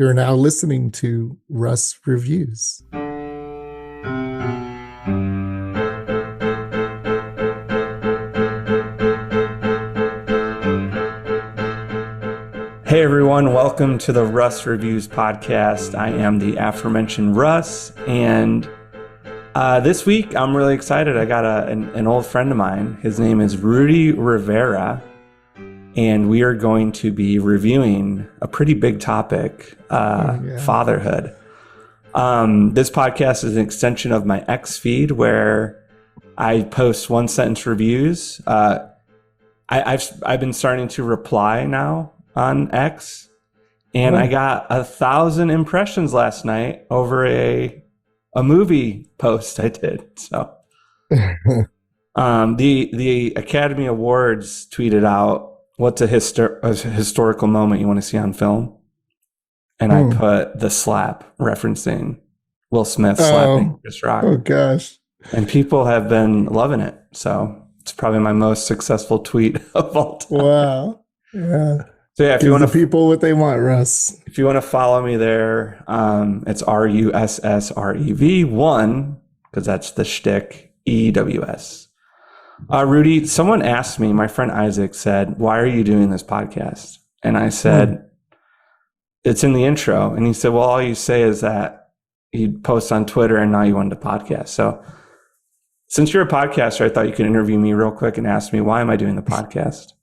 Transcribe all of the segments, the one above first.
You're now listening to Russ Reviews. Hey everyone, welcome to the Russ Reviews podcast. I am the aforementioned Russ, and this week I'm really excited. I got an old friend of mine. His name is Rudy Rivera, and we are going to be reviewing a pretty big topic, fatherhood. This podcast is an extension of my X feed where I post one sentence reviews. I've been starting to reply now on X, and I got 1,000 impressions last night over a movie post I did. So the Academy Awards tweeted out, what's a historical moment you want to see on film? And I put the slap, referencing Will Smith slapping Chris Rock. Oh gosh. And people have been loving it. So it's probably my most successful tweet of all time. Wow. Yeah. So yeah, if you want to people what they want, Russ. If you want to follow me there, it's RUSSREV1, because that's the shtick, EWS. Rudy, someone asked me, my friend Isaac said, "Why are you doing this podcast?" And I said, "It's in the intro." And he said, "Well, all you say is that you post on Twitter and now you wanted to podcast." So since you're a podcaster, I thought you could interview me real quick and ask me, why am I doing the podcast?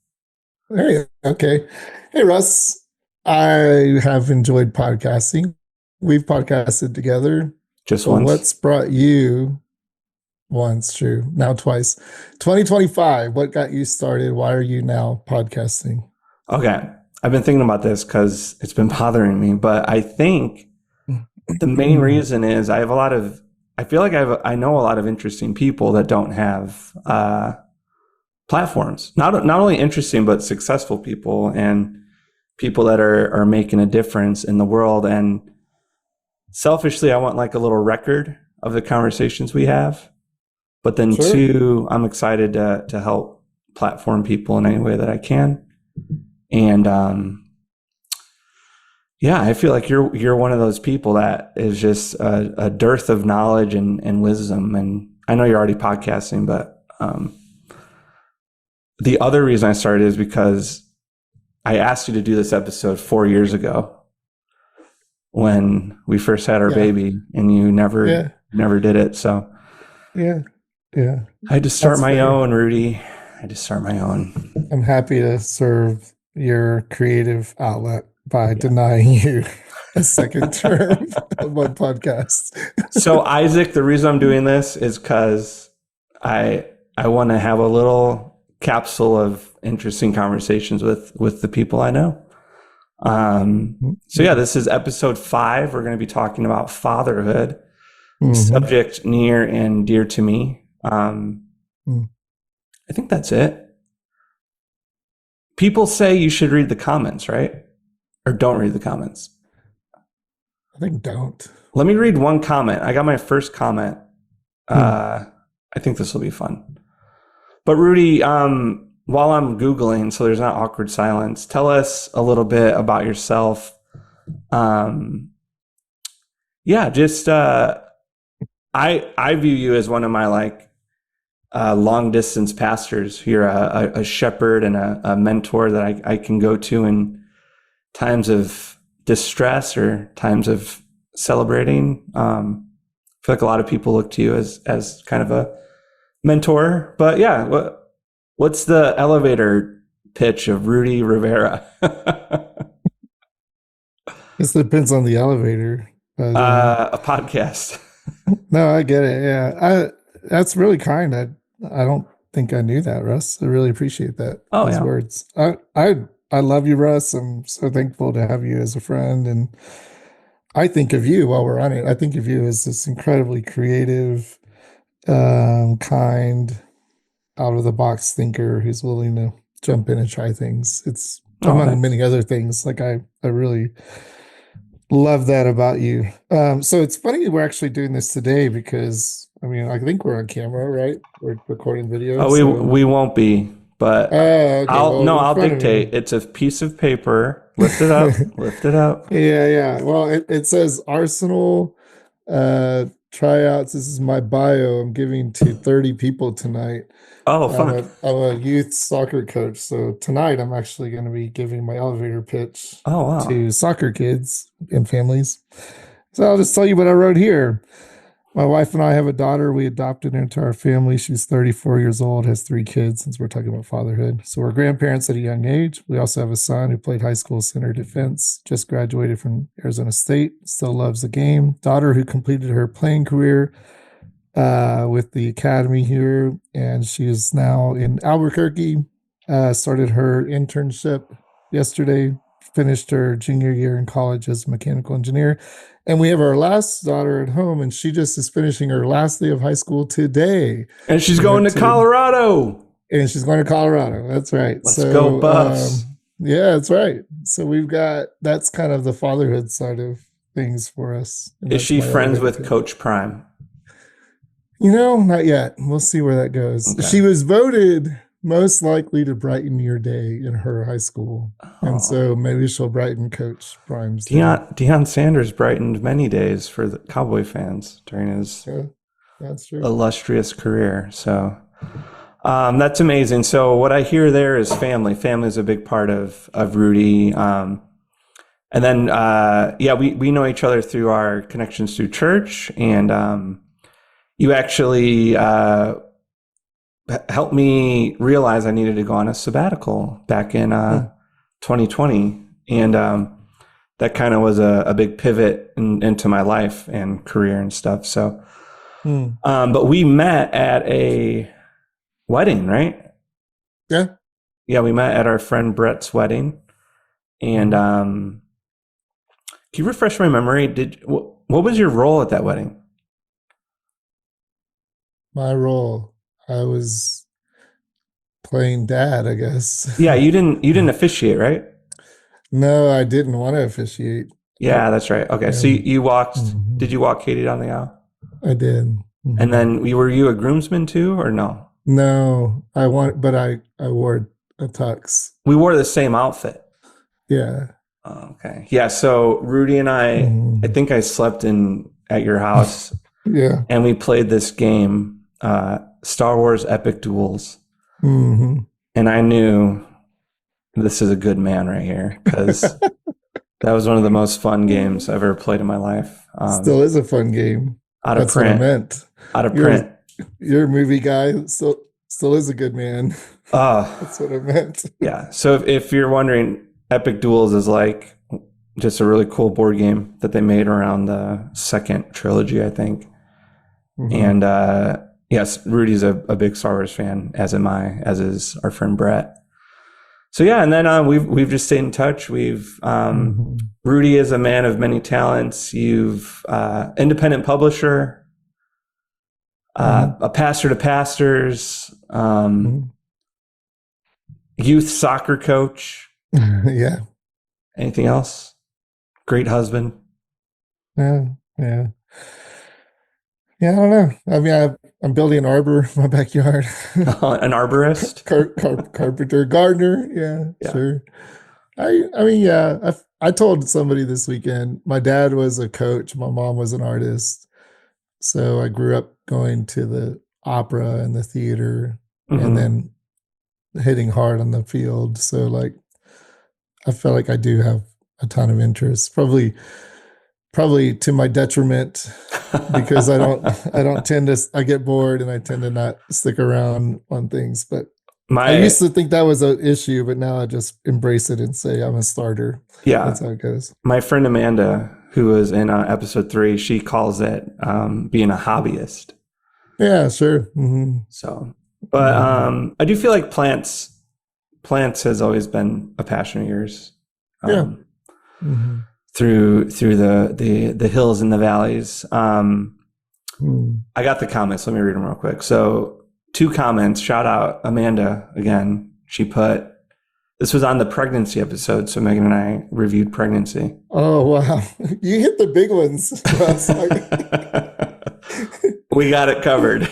Hey, okay. Hey, Russ. I have enjoyed podcasting. We've podcasted together. Just once. What's brought you once, true, now twice. 2025, what got you started? Why are you now podcasting? Okay. I've been thinking about this because it's been bothering me, but I think the main reason is I feel like I know a lot of interesting people that don't have platforms. Not only interesting, but successful people and people that are making a difference in the world. And selfishly, I want like a little record of the conversations we have. But then two, I'm excited to help platform people in any way that I can. And I feel like you're one of those people that is just a dearth of knowledge and wisdom. And I know you're already podcasting, but the other reason I started is because I asked you to do this episode 4 years ago when we first had our baby, and you never did it. So yeah. I had to start my own, Rudy. I had to start my own. I'm happy to serve your creative outlet by denying you a second term of my podcast. So Isaac, the reason I'm doing this is because I want to have a little capsule of interesting conversations with the people I know. This is episode 5. We're going to be talking about fatherhood, subject near and dear to me. I think that's it. People say you should read the comments, right? Or don't read the comments. I think don't. Let me read one comment. I got my first comment. I think this will be fun. But Rudy, while I'm Googling, so there's not awkward silence, tell us a little bit about yourself. I view you as one of my long distance pastors. You're a shepherd and a mentor that I can go to in times of distress or times of celebrating. I feel like a lot of people look to you as kind of a mentor. But yeah, what's the elevator pitch of Rudy Rivera? This depends on the elevator. But, a podcast. No, I get it. Yeah, that's really kind. I don't think I knew that, Russ. I really appreciate that. Those words. I love you, Russ. I'm so thankful to have you as a friend, and I think of you while we're on it. I think of you as this incredibly creative, kind, out of the box thinker who's willing to jump in and try things. It's among many other things. Like I really love that about you. So it's funny we're actually doing this today because I think we're on camera, right? We're recording video. We won't be but Okay. Well, in I'll front of dictate. me. It's a piece of paper. Lift it up. Lift it up. Yeah, yeah. Well, it says Arsenal tryouts. This is my bio. I'm giving to 30 people tonight. Oh, fun. I'm a youth soccer coach. So tonight I'm actually going to be giving my elevator pitch Oh, wow. to soccer kids and families. So I'll just tell you what I wrote here. My wife and I have a daughter we adopted into our family. She's 34 years old, has 3 kids, since we're talking about fatherhood. So we're grandparents at a young age. We also have a son who played high school center defense, just graduated from Arizona State, still loves the game. Daughter who completed her playing career with the academy here, and she is now in Albuquerque. Started her internship yesterday, finished her junior year in college as a mechanical engineer. And we have our last daughter at home, and she just is finishing her last day of high school today. And she's She going went to Colorado. and she's going to Colorado. That's right. Let's go, So, Buffs. yeah, that's right. So that's kind of the fatherhood side of things for us. And Is that's she my friends elevator with pitch. Coach Prime? Not yet. We'll see where that goes. Okay. She was voted most likely to brighten your day in her high school. And so maybe she'll brighten Coach Prime's day. Deion Sanders brightened many days for the Cowboy fans during his that's true. illustrious career. So that's amazing. So what I hear there is family. Family is a big part of Rudy. And then, we know each other through our connections through church. And you actually helped me realize I needed to go on a sabbatical back in 2020. And that kind of was a big pivot into my life and career and stuff. So, but we met at a wedding, right? Yeah. Yeah, we met at our friend Brett's wedding. And can you refresh my memory? What was your role at that wedding? My role, I was playing dad, I guess. Yeah, you didn't officiate, right? No, I didn't want to officiate. Yeah, that's right. Okay, so you walked. Did you walk Katie down the aisle? I did. And then were you a groomsman too, or no? No, I wore a tux. We wore the same outfit. Yeah. Oh, okay. Yeah. So Rudy and I think I slept at your house. Yeah. And we played this game, Star Wars Epic Duels. And I knew this is a good man right here, because that was one of the most fun games I've ever played in my life. Still is a fun game. That's what I meant. Out of print. You're a movie guy. Still is a good man. That's what I meant. Yeah. So if you're wondering, Epic Duels is like just a really cool board game that they made around the second trilogy, I think. And yes, Rudy's a big Star Wars fan, as am I, as is our friend Brett. So yeah, and then we've just stayed in touch. Rudy is a man of many talents. You've independent publisher, a pastor to pastors, youth soccer coach. Yeah. Anything else? Great husband. Yeah. Yeah, I don't know. I mean, I'm building an arbor in my backyard. An arborist? Carpenter, gardener. Yeah, sure. I mean, yeah. I told somebody this weekend, my dad was a coach, my mom was an artist. So I grew up going to the opera and the theater and then hitting hard on the field. So like, I feel like I do have a ton of interest. Probably to my detriment, because I get bored and I tend to not stick around on things. But I used to think that was an issue, but now I just embrace it and say I'm a starter. Yeah. That's how it goes. My friend Amanda, who was in episode 3, she calls it being a hobbyist. Yeah, sure. So, but I do feel like plants has always been a passion of yours. Through the hills and the valleys. I got the comments. Let me read them real quick. So 2 comments. Shout out Amanda again. She put, this was on the pregnancy episode. So Megan and I reviewed pregnancy. Oh, wow. You hit the big ones. We got it covered.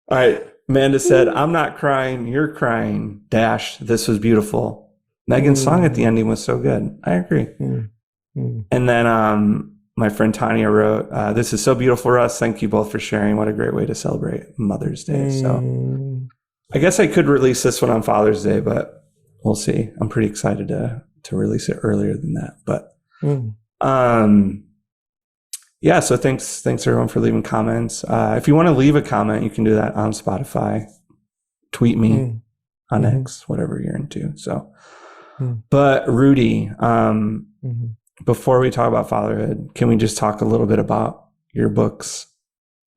All right. Amanda said, I'm not crying, you're crying. Dash, this was beautiful. Megan's song at the ending was so good. I agree. And then my friend Tanya wrote, this is so beautiful, Russ. Thank you both for sharing. What a great way to celebrate Mother's Day. So I guess I could release this one on Father's Day, but we'll see. I'm pretty excited to release it earlier than that. But yeah, so thanks everyone for leaving comments. If you want to leave a comment, you can do that on Spotify. Tweet me on X, whatever you're into. So, but Rudy, before we talk about fatherhood, can we just talk a little bit about your books?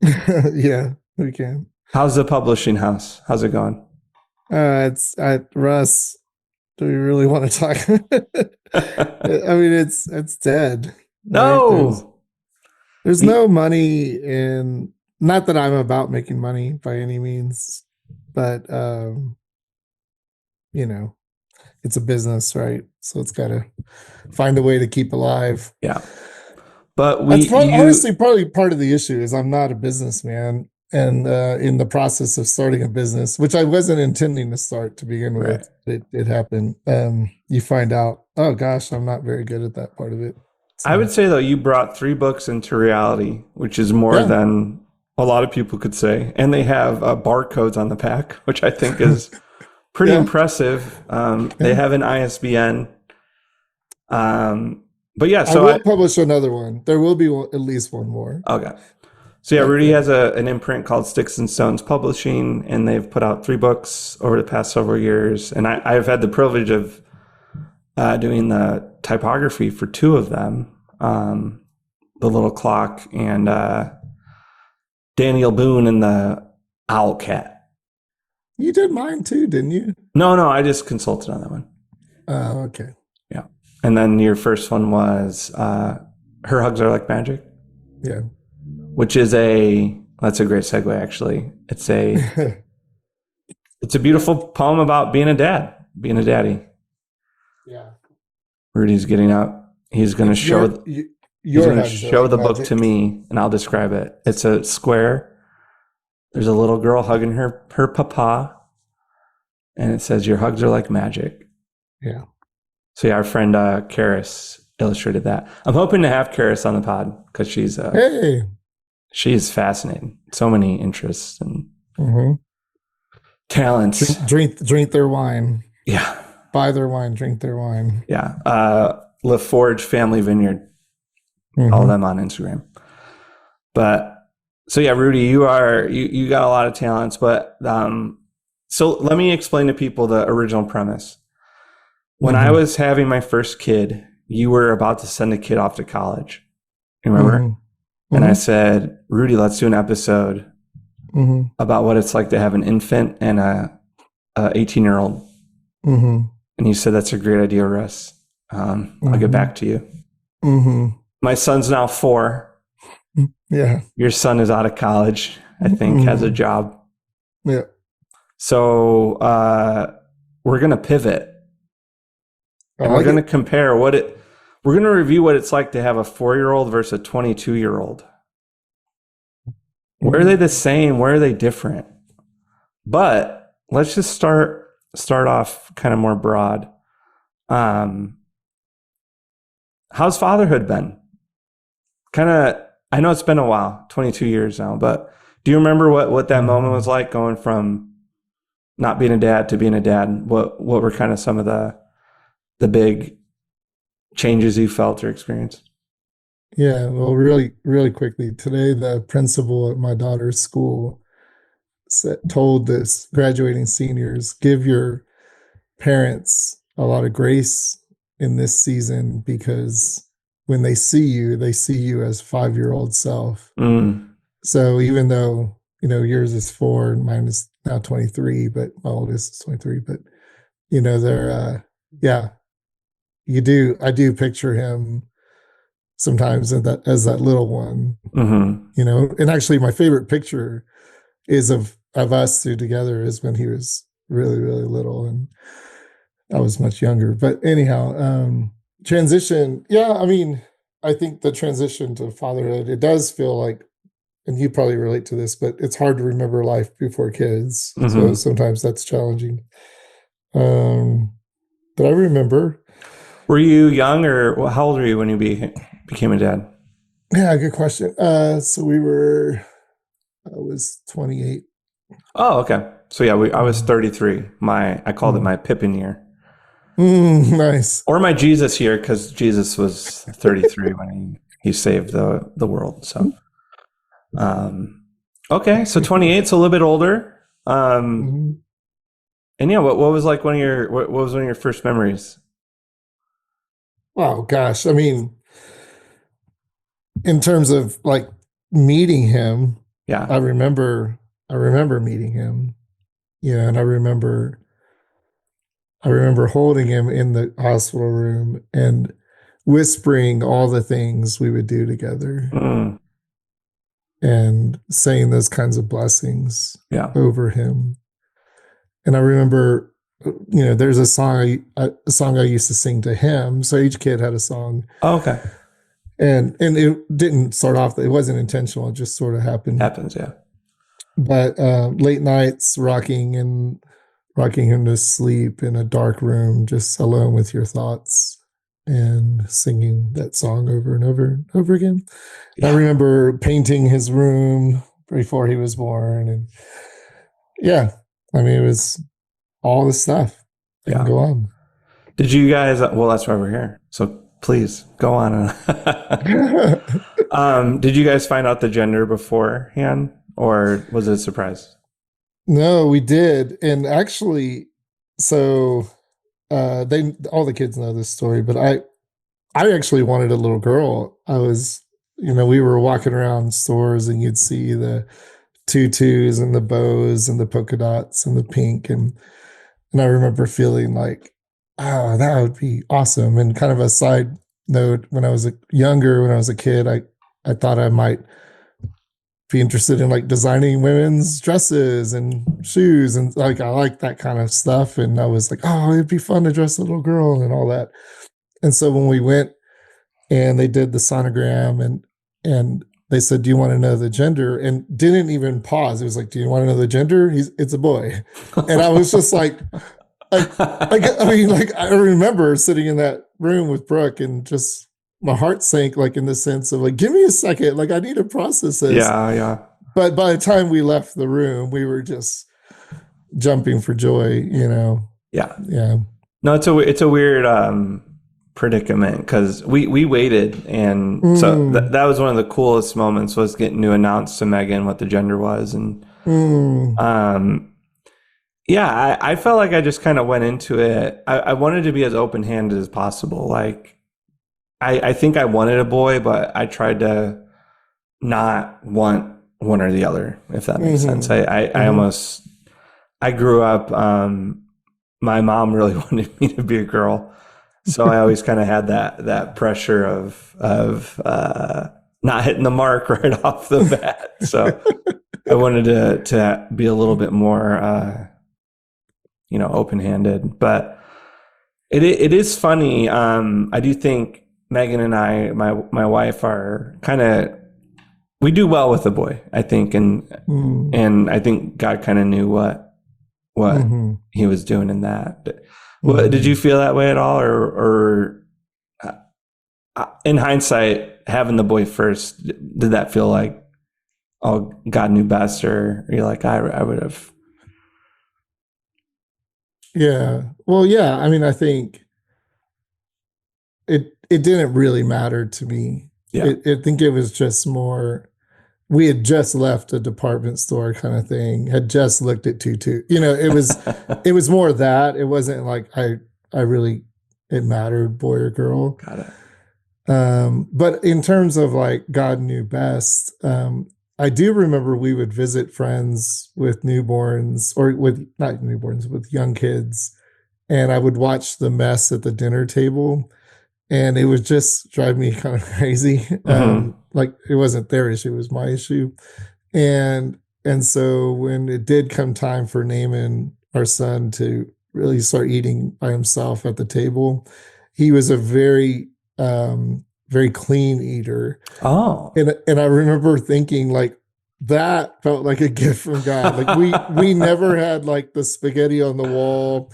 Yeah, we can. How's the publishing house? How's it going? It's Russ. Do we really want to talk? I mean, it's dead. No, right? There's no money in. Not that I'm about making money by any means, but you know, it's a business, right? So it's got to find a way to keep alive. Yeah, but honestly probably part of the issue is I'm not a businessman, and in the process of starting a business, which I wasn't intending to start to begin with, it happened. You find out, oh gosh, I'm not very good at that part of it. So, I would say though, you brought 3 books into reality, which is more than a lot of people could say, and they have barcodes on the pack, which I think is pretty impressive. They have an ISBN. But yeah, so I will publish another one. There will be at least one more. Okay. So yeah, Rudy has an imprint called Sticks and Stones Publishing, and they've put out 3 books over the past several years. And I've had the privilege of doing the typography for 2 of them, The Little Clock and Daniel Boone and the Owl Cat. You did mine too, didn't you? No, I just consulted on that one. Oh, okay. Yeah. And then your first one was Her Hugs Are Like Magic. Yeah. Which is that's a great segue, actually. It's a beautiful poem about being a dad, being a daddy. Yeah. Rudy's getting up. He's going to show the book to me, and I'll describe it. It's a square. There's a little girl hugging her papa, and it says, "Your hugs are like magic." Yeah. So yeah, our friend Karis illustrated that. I'm hoping to have Karis on the pod because she's fascinating. So many interests and talents. Drink their wine. Yeah. Buy their wine, drink their wine. Yeah. LaForge Family Vineyard. All of them on Instagram. But so yeah, Rudy, you got a lot of talents, but so let me explain to people the original premise. When I was having my first kid, you were about to send a kid off to college. You remember? And I said, Rudy, let's do an episode about what it's like to have an infant and a 18-year-old. And you said, that's a great idea, Russ. I'll get back to you. My son's now 4. Yeah. Your son is out of college, I think, has a job. Yeah. So we're going to pivot. And we're going to compare we're going to review what it's like to have a 4-year-old versus a 22-year-old. Where are they the same? Where are they different? But let's just start off kind of more broad. How's fatherhood been? I know it's been a while, 22 years now, but do you remember what that moment was like, going from not being a dad to being a dad? What were kind of some of the big changes you felt or experienced? Yeah, well, really, really quickly, today the principal at my daughter's school told this graduating seniors, give your parents a lot of grace in this season, because when they see you as 5-year-old self. So even though, yours is 4 and mine is now 23, but my oldest is 23, but they're I do picture him sometimes as that little one. And actually my favorite picture is of us 2 together is when he was really, really little and I was much younger. But anyhow, transition. Yeah, I mean, I think the transition to fatherhood, it does feel like and you probably relate to this, but it's hard to remember life before kids. So Mm-hmm. sometimes that's challenging. Um, but I remember. Were you young, or how old were you when you became a dad? Yeah, good question. I was 28. Oh, okay. So yeah, I was Mm. 33. I called it Mm. my Pippin year, Nice. or my Jesus year, because Jesus was 33 when he saved the world. So um, okay, so 28, so a little bit older. Mhm. And yeah, what was like what was one of your first memories? Oh gosh. I mean, in terms of like meeting him, Yeah. I remember I remember meeting him. Yeah, and I remember holding him in the hospital room and whispering all the things we would do together Mm, and saying those kinds of blessings yeah. over him. And I remember, there's a song I used to sing to him. So each kid had a song, Oh, okay. and it didn't start off. It wasn't intentional. It just sort of happened. Happens. Yeah. But late nights, rocking him to sleep in a dark room, just alone with your thoughts, and singing that song over and over and over again. I Yeah. remember painting his room before he was born, and yeah, I mean, it was all the stuff. I can Yeah. go on. Did you guys? Well, that's why we're here. So please go on. Did you guys find out the gender beforehand, or was it a surprise? No, we did. And actually, so they all the kids know this story, but I actually wanted a little girl. We were walking around stores and you'd see the tutus and the bows and the polka dots and the pink, and I remember feeling like, oh, that would be awesome. And kind of a side note, when I was younger, when I was a kid, I thought I might be interested in like designing women's dresses and shoes, and like I like that kind of stuff. And I was like, oh, it'd be fun to dress a little girl and all that. And so when we went and they did the sonogram, and they said, do you want to know the gender? And didn't even pause. It was like, do you want to know the gender? It's a boy. And I was just like, I mean, like I remember sitting in that room with Brooke and just my heart sank, like in the sense of like, give me a second, like I need to process this. Yeah. Yeah. But by the time we left the room, we were just jumping for joy. Yeah. Yeah. No, it's a weird predicament, because we waited, and so Mm, that was one of the coolest moments, was getting to announce to Megan what the gender was. And mm, um, yeah, I felt like I just kind of went into it. I wanted to be as open handed as possible. Like I think I wanted a boy, but I tried to not want one or the other, if that makes sense. mm-hmm, I mm-hmm. almost I grew up. My mom really wanted me to be a girl, so I always kind of had that pressure of not hitting the mark right off the bat. So I wanted to be a little bit more open handed. But it is funny. I do think Megan and I, my wife, are kind of, we do well with the boy, I think, Mm, and I think God kind of knew what mm-hmm, he was doing in that. What did you mm-hmm. feel that way at all, or in hindsight, having the boy first, did that feel like, oh, God knew best, or you're like, I would have? Yeah. Well, yeah. I mean, I think it didn't really matter to me. Yeah. I think it was just more. We had just left a department store kind of thing. Had just looked at tutu. It was more that. It wasn't like I really it mattered boy or girl. Got it. But in terms of like God knew best, I do remember we would visit friends with newborns, or with not newborns, with young kids, and I would watch the mess at the dinner table, and it would just drive me kind of crazy. Hmm. Like it wasn't their issue, it was my issue. And so when it did come time for Naaman, our son, to really start eating by himself at the table, he was a very clean eater. Oh, And I remember thinking like, that felt like a gift from God. Like we never had like the spaghetti on the wall,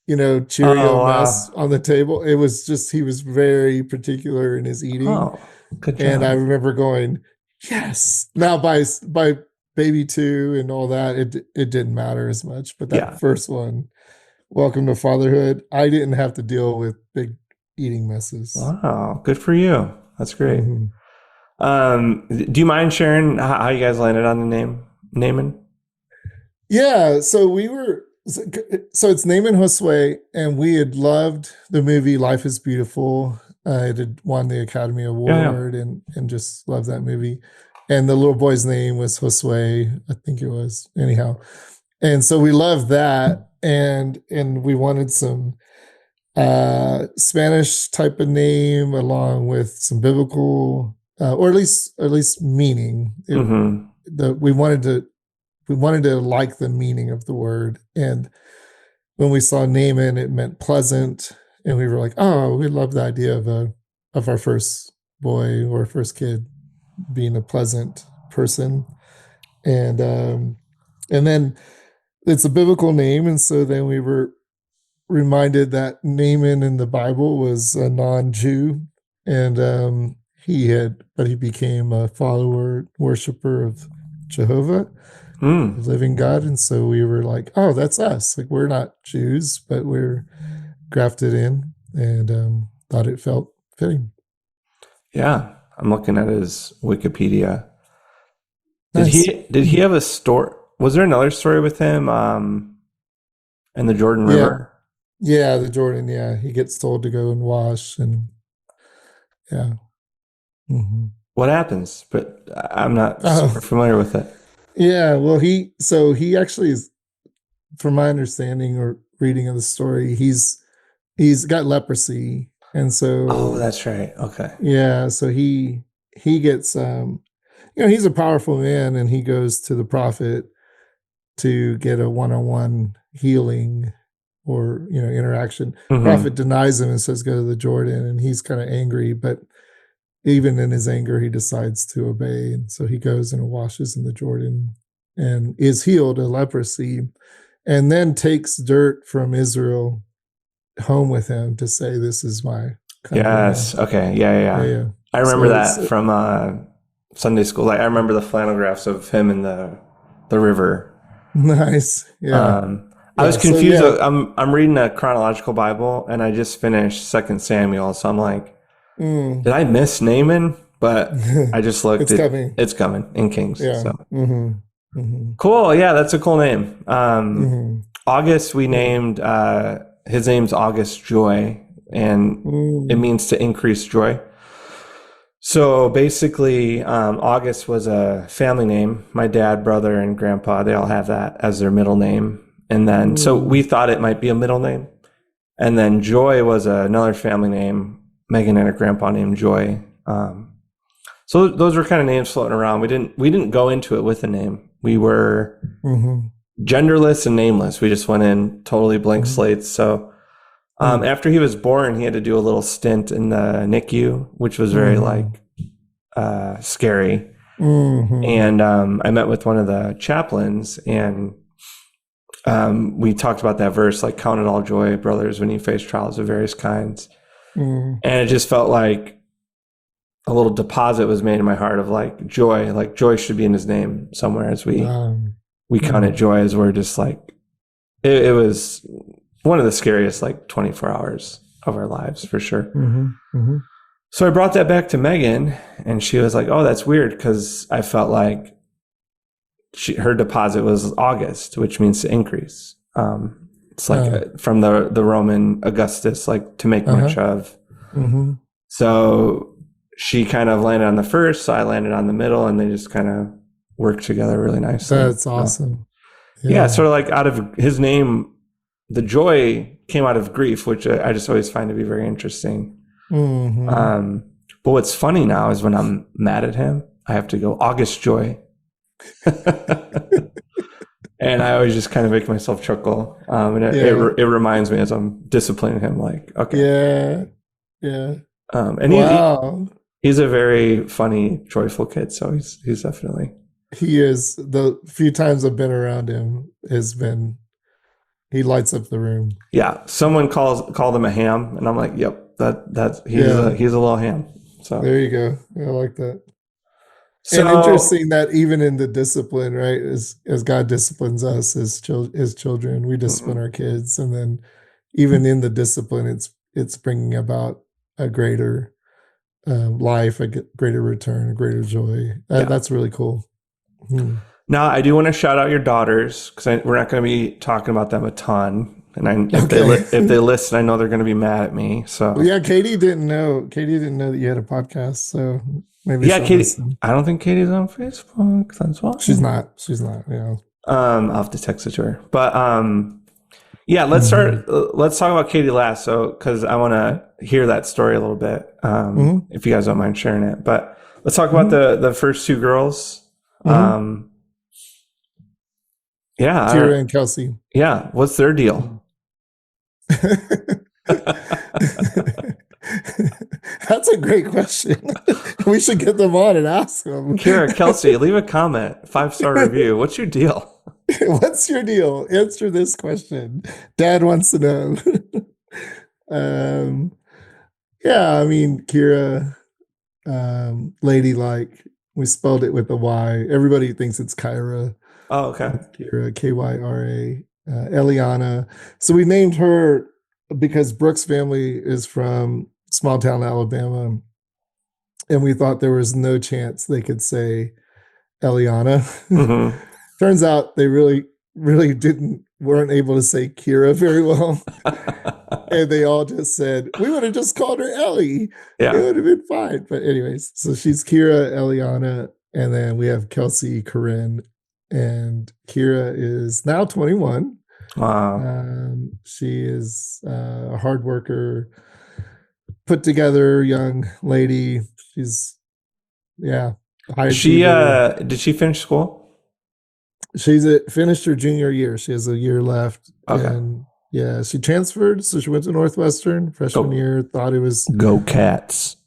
Oh, Cheerio mess wow. on the table. It was just he was very particular in his eating, Oh, good and I job. remember going, yes. Now by baby two and all that, it didn't matter as much. But that Yeah. first one, Welcome to Fatherhood, I didn't have to deal with big eating messes. Wow. Good for you. That's great. Hmm. Do you mind sharing how you guys landed on the name Naaman? Yeah, so it's Naaman Josue, and we had loved the movie Life is Beautiful. It had won the Academy Yeah, yeah. Award, and just loved that movie. And the little boy's name was Josue, I think it was. Anyhow, and so we loved that, and we wanted some Spanish type of name along with some biblical, or at least meaning. Mm-hmm. We wanted to like the meaning of the word. And when we saw Naaman, it meant pleasant. And we were like, oh, we love the idea of our first boy or first kid being a pleasant person. And then it's a biblical name. And so then we were reminded that Naaman in the Bible was a non-Jew. And but he became a follower, worshiper of Jehovah, the Mm. living God. And so we were like, oh, that's us. Like, we're not Jews, but we're grafted in, and thought it felt fitting. Yeah. I'm looking at his Wikipedia. Did Nice. he have a story? Was there another story with him in the Jordan Yeah. River? Yeah. The Jordan. Yeah. He gets told to go and wash. And yeah. Hmm. What happens? But I'm not super Oh, familiar with it. yeah. Well, he actually is, from my understanding or reading of the story, he's got leprosy. And Oh, so, that's right. Okay. yeah. So he gets, he's a powerful man, and he goes to the prophet to get a one-on-one healing or interaction. Prophet Mm-hmm. denies him and says go to the Jordan, and he's kind of angry, but even in his anger he decides to obey, and so he goes and washes in the Jordan and is healed of leprosy, and then takes dirt from Israel home with him to say, this is my kind of land. Yes. Okay. Yeah, yeah, Yeah, yeah. yeah. I remember so, that so from Sunday school. Like I remember the flannel graphs of him in the river. Nice. Yeah. I was Yeah. So confused. yeah. I'm reading a chronological Bible, and I just finished Second Samuel, so I'm like, Mm. did I miss Naaman? But I just looked. It's coming. It's coming in Kings. Yeah. So Mm-hmm. Mm-hmm. cool. Yeah, that's a cool name. Mm-hmm. August, we Yeah. named his name's August Joy, and it Mm. means to increase joy. So basically, August was a family name. My dad, brother, and grandpa, they all have that as their middle name. And then, so we Mm. thought it might be a middle name. And then Joy was another family name. Megan and her grandpa named Joy. So those were kind of names floating around. We didn't go into it with a name. We were Mm-hmm. genderless and nameless. We just went in totally blank Mm-hmm. slates. So after he was born, he had to do a little stint in the NICU, which was very Mm-hmm. like scary. Mm-hmm. And I met with one of the chaplains, and we talked about that verse, like "Count it all joy, brothers, when you face trials of various kinds." Mm-hmm. And it just felt like a little deposit was made in my heart of like joy should be in his name somewhere as we count it Mm-hmm. joy, as we're just like it was one of the scariest like 24 hours of our lives for sure. Mm-hmm. Mm-hmm. So I brought that back to Megan, and she was like, "Oh, that's weird," because I felt like her deposit was August, which means to increase. It's like from the Roman Augustus, like to make Uh-huh. much of. Mm-hmm. So she kind of landed on the first, so I landed on the middle, and they just kind of worked together really nicely. That's So, awesome. yeah, Yeah. sort of like out of his name, the joy came out of grief, which I just always find to be very interesting. Mm-hmm. Um, but what's funny now is when I'm mad at him, I have to go August Joy. And I always just kind of make myself chuckle. And Yeah. it reminds me as I'm disciplining him, like, okay. Yeah. Yeah. And Wow. he's a very funny, joyful kid. So he's definitely. He is. The few times I've been around him has been, he lights up the room. Yeah, someone called him a ham, and I'm like, yep, that's Yeah, he's a little ham. So there you go. I like that. And so interesting that even in the discipline, right, as God disciplines us as children, we discipline our kids, and then even in the discipline, it's bringing about a greater life, a greater return, a greater joy. yeah. That's really cool. Hmm. Now I do want to shout out your daughters because we're not going to be talking about them a ton, and Okay. if they listen, I know they're going to be mad at me. Well, So yeah, Katie didn't know. Katie didn't know that you had a podcast, so maybe yeah, she'll Katie. listen. I don't think Katie's on Facebook. That's why. She's not. She's not. Yeah. I'll have to text it to her. But yeah, let's Hmm. start. Let's talk about Katie last, so because I want to hear that story a little bit. Hmm. If you guys don't mind sharing it, but let's talk about Hmm. the first two girls. Hmm. Um, yeah, I Kira don't. and Kelsey. Yeah, what's their deal? Mhm. That's a great question. We should get them on and ask them. Kira, Kelsey, leave a comment, 5-star review. What's your deal? What's your deal? Answer this question. Dad wants to know. um, yeah, I mean, Kira, ladylike. We spelled it with a Y. Everybody thinks it's Kyra. Oh, okay. It's Kira, Kyra. Eliana. So we named her because Brooks' family is from small town Alabama, and we thought there was no chance they could say Eliana. Mm-hmm. Turns out they really weren't able to say Kira very well. And they all just said, we would have just called her Ellie. It Yeah. would have been fine. But anyways, so she's Kira, Eliana, and then we have Kelsey, Corinne, and Kira is now 21. Wow. She is a hard worker, put together young lady. She's, yeah, high She achiever. did she finish school? Finished her junior year. She has a year left, Okay. and yeah, she transferred. So she went to Northwestern freshman Go year. Thought it was go Cats.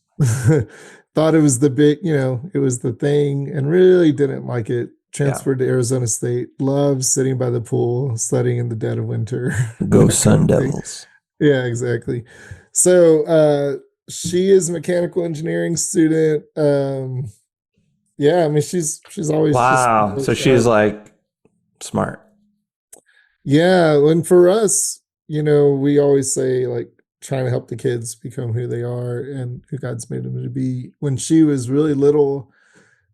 thought it was the big, it was the thing, and really didn't like it. Yeah. Transferred to Arizona State. Loves sitting by the pool, sledding in the dead of winter, Go that kind Sun of thing. Devils. Yeah, exactly. So she is a mechanical engineering student. Yeah, I mean she's always just Wow. really So she's sharp. like smart. Yeah, and for us, we always say like trying to help the kids become who they are and who God's made them to be. When she was really little,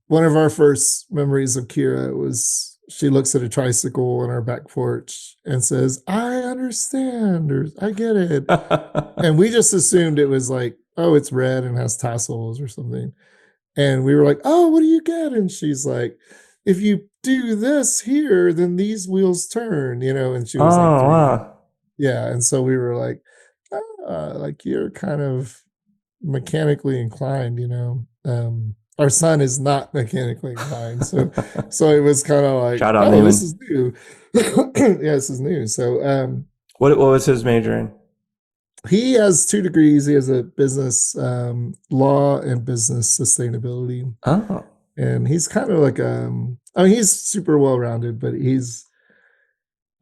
one of our first memories of Kira was she looks at a tricycle on our back porch and says, "I understand," or "I get it," and we just assumed it was like, "Oh, it's red and has tassels or something." And we were like, "Oh, what do you get?" And she's like, "If you do this here, then these wheels turn," and she Oh was like 3. wow. Yeah. And so we were like, like you're kind of mechanically inclined, our son is not mechanically inclined. So it was kind of like, Shout out oh, this is Naaman. new. Yeah, this is new. So What was his major in? he has 2 degrees. He has a business law and business sustainability. Oh. And he's kind of like I mean he's super well rounded, but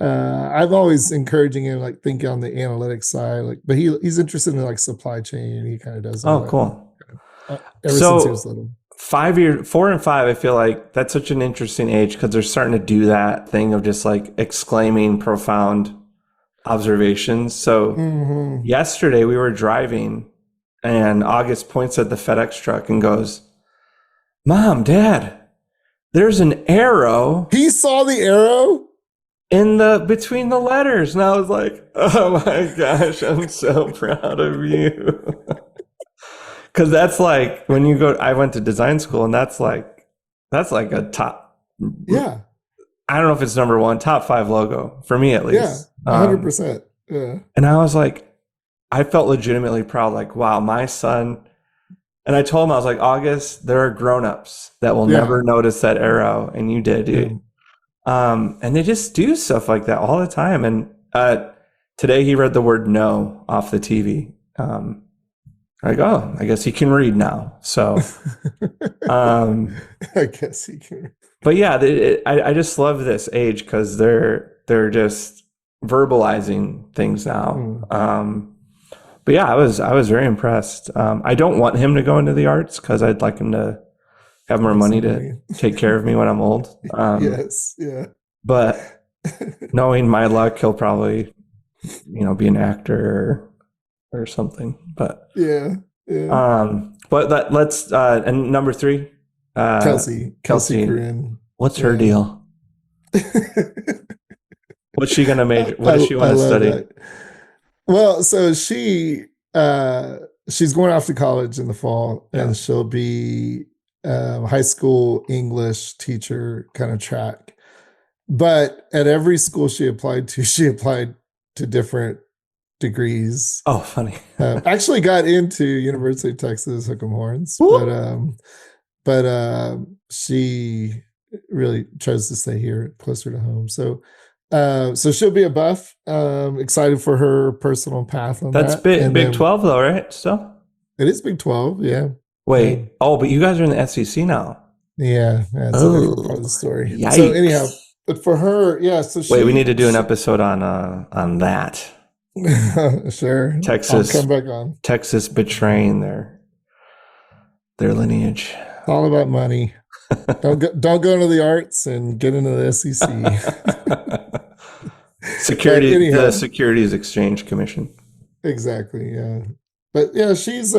I've always encouraging him like think on the analytics side, like, but he's interested in like supply chain, and he kind of does all Oh, that cool. ever since he was So little. 5 years, 4 and 5, I feel like that's such an interesting age because they're starting to do that thing of just like exclaiming profound observations. So Mm-hmm. yesterday we were driving and August points at the FedEx truck and goes, Mom, Dad, there's an arrow He saw the arrow. in the between the letters. And I was like, oh my gosh, I'm so proud of you. Cause that's like when you go, I went to design school and that's like a top, Yeah, I don't know if it's number one, top 5 logo for me at yeah, least. 100%. Yeah, And I was like, I felt legitimately proud, like, wow, my son. And I told him, I was like, August, there are grown-ups that will yeah, never notice that arrow, and you did, yeah. dude. And they just do stuff like that all the time. And today he read the word no off the TV. Like, oh, I guess he can read now. So, um, I guess he can. but yeah, I just love this age because they're just verbalizing things now. Mm, But yeah, I was very impressed. I don't want him to go into the arts because I'd like him to have more have money some to money. take care of me when I'm old. Yes, yeah. But knowing my luck, he'll probably be an actor or something. Yeah, yeah. But let's and number three, Kelsey Kelsey. Corinne. What's her Yeah. deal? What's she gonna major? What does she I want to love study? that. Well, so she's going off to college in the fall, Yeah. and she'll be high school English teacher kind of track. But at every school she applied to, she applied to different degrees. Oh, funny. Actually, got into University of Texas Hook'em Horns, but Whoop. she really chose to stay here closer to home. So she'll be a buff. Excited for her personal path on That's that. Big And Big then 12 though, right? Still. it is Big 12. Yeah. Yeah. Wait. Oh, but you guys are in the SEC now. Yeah. That's a different part of the Oh, story. So, anyhow, yikes. but for her, yeah. So Wait, we need to do an episode on that. sure. I'll Texas come back on. Texas betraying their lineage. It's all about money. Don't go into the arts and get into the SEC. But The anyhow, Securities Exchange Commission. exactly. Yeah. But yeah, she's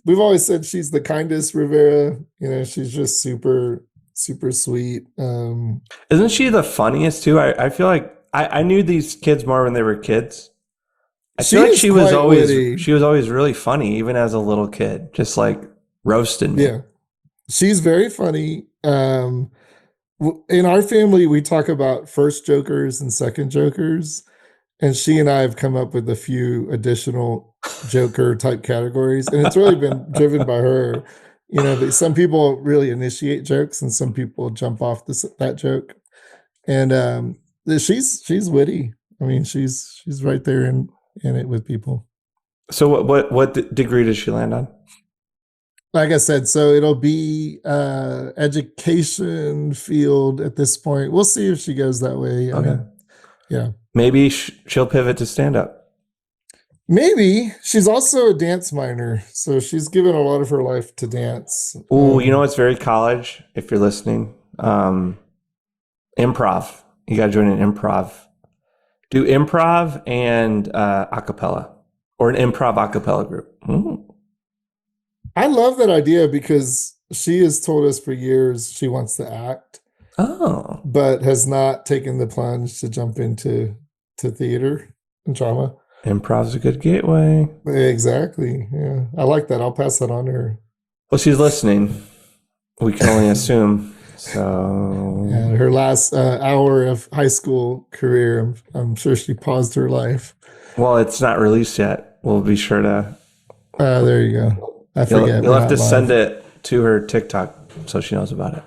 we've always said she's the kindest Rivera. She's just super, super sweet. Isn't she the funniest too? I feel like I knew these kids more when they were kids. I She feel like is quite witty. she was always really funny, even as a little kid, just like roasting me. Yeah. She's very funny. In our family, we talk about first jokers and second jokers. And she and I have come up with a few additional Joker type categories. And it's really been driven by her. Some people really initiate jokes and some people jump off that joke. And she's witty. I mean, she's right there in it with people. So what degree does she land on? Like I said, so it'll be education field at this point. We'll see if she goes that way. I mean, yeah. Maybe she'll pivot to stand up. Maybe. She's also a dance minor, so she's given a lot of her life to dance. Oh, you know what's very college? If you're listening, improv. You got to join an improv. Do improv and acapella, or an improv acapella group. Ooh. I love that idea because she has told us for years she wants to act. Oh, but has not taken the plunge to jump into theater and drama. Improv's a good gateway. Exactly. Yeah, I like that. I'll pass that on to her. Well, she's listening. We can only assume. So, yeah, her last hour of high school career, I'm sure she paused her life. Well, it's not released yet. We'll be sure to. There you go. I forget. You'll have to send it to her TikTok so she knows about it.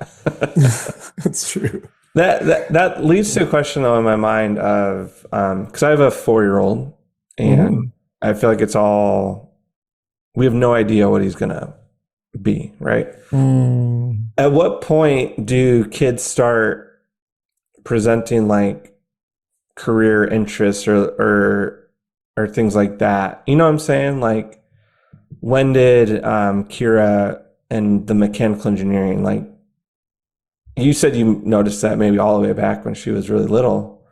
That's true. That leads to a question though in my mind of because I have a 4-year-old and I feel like we have no idea what he's gonna be, right? At what point do kids start presenting like career interests or things like that? You know what I'm saying? Like when did Kira and the mechanical engineering, like you said you noticed that maybe all the way back when she was really little.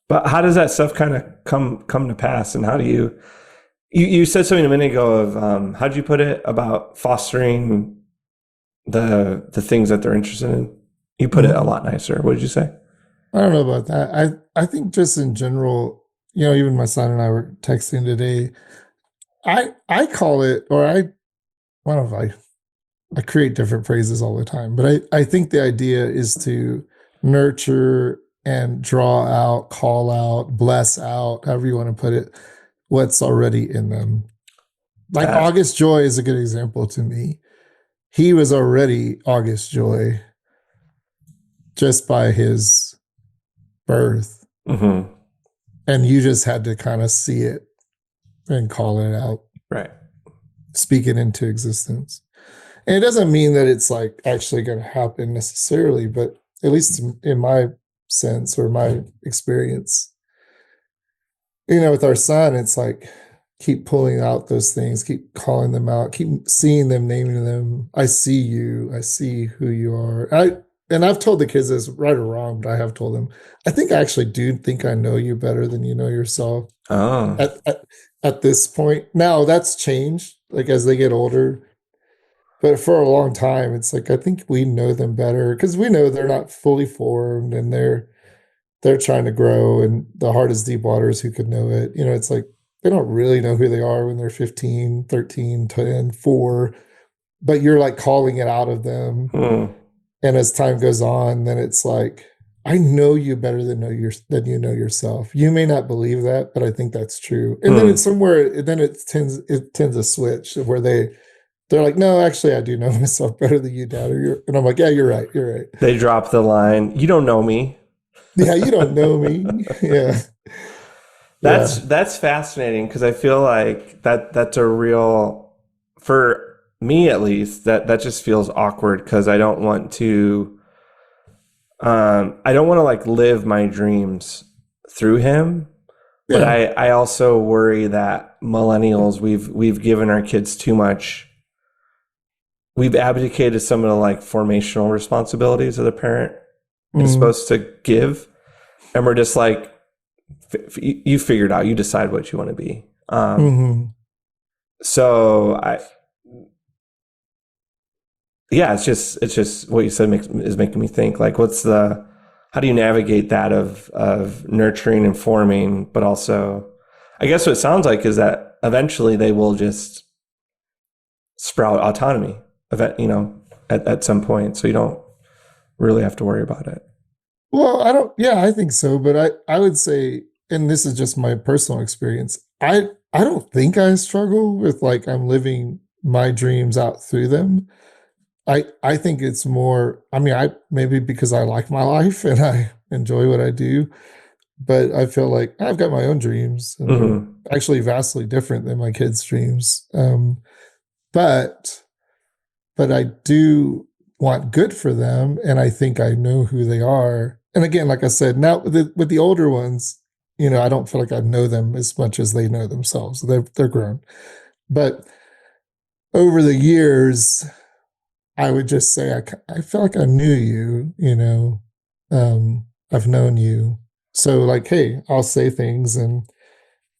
But how does that stuff kind of come to pass? And how do you said something a minute ago of how did you put it about fostering the things that they're interested in? You put it a lot nicer. What did you say? I don't know about that. I think just in general, even my son and I were texting today. I call it, or I create different phrases all the time, but I think the idea is to nurture and draw out, call out, bless out, however you want to put it, what's already in them. Like August Joy is a good example to me. He was already August Joy just by his birth. And you just had to kind of see it and call it out, Right. speak it into existence. And it doesn't mean that it's like actually going to happen necessarily, but at least in my sense or my experience, with our son, it's like keep pulling out those things, keep calling them out, keep seeing them, naming them. I see you. I see who you are. And I've told the kids this right or wrong, but I have told them, I think I actually do think I know you better than you know yourself Oh. at this point. Now that's changed, like as they get older. But for a long time, it's like I think we know them better because we know they're not fully formed and they're trying to grow, and the heart is deep waters, who could know it. It's like they don't really know who they are when they're 15, 13, 10, 4, but you're like calling it out of them. Hmm. And as time goes on, then it's like, I know you better than you know yourself. You may not believe that, but I think that's true. And then Hmm. it's somewhere, then it tends to switch where they're like, no, actually I do know myself better than you, Dad. And I'm like, yeah, you're right. You're right. They drop the line, "You don't know me." Yeah, you don't know me. Yeah. That's Yeah. that's fascinating because I feel like that's a real, for me at least, that just feels awkward because I don't want to like live my dreams through him, but Yeah. I also worry that millennials, we've given our kids too much. We've abdicated some of the like formational responsibilities that a parent is Mm, supposed to give, and we're just like, you figured out, you decide what you want to be. hmm So I, yeah, it's just what you said is making me think like, how do you navigate that of nurturing and forming, but also, I guess what it sounds like is that eventually they will just sprout autonomy at some point, so you don't really have to worry about it. Well, yeah, I think so. But I would say, and this is just my personal experience, I don't think I struggle with like I'm living my dreams out through them. I think it's more, I mean, I maybe because I like my life and I enjoy what I do, but I feel like I've got my own dreams and they're Mm-hmm. actually vastly different than my kids' dreams. But I do want good for them, and I think I know who they are. And again, like I said, now with the older ones, I don't feel like I know them as much as they know themselves. They're grown, but over the years, I would just say I feel like I knew you. I've known you. So like, hey, I'll say things, and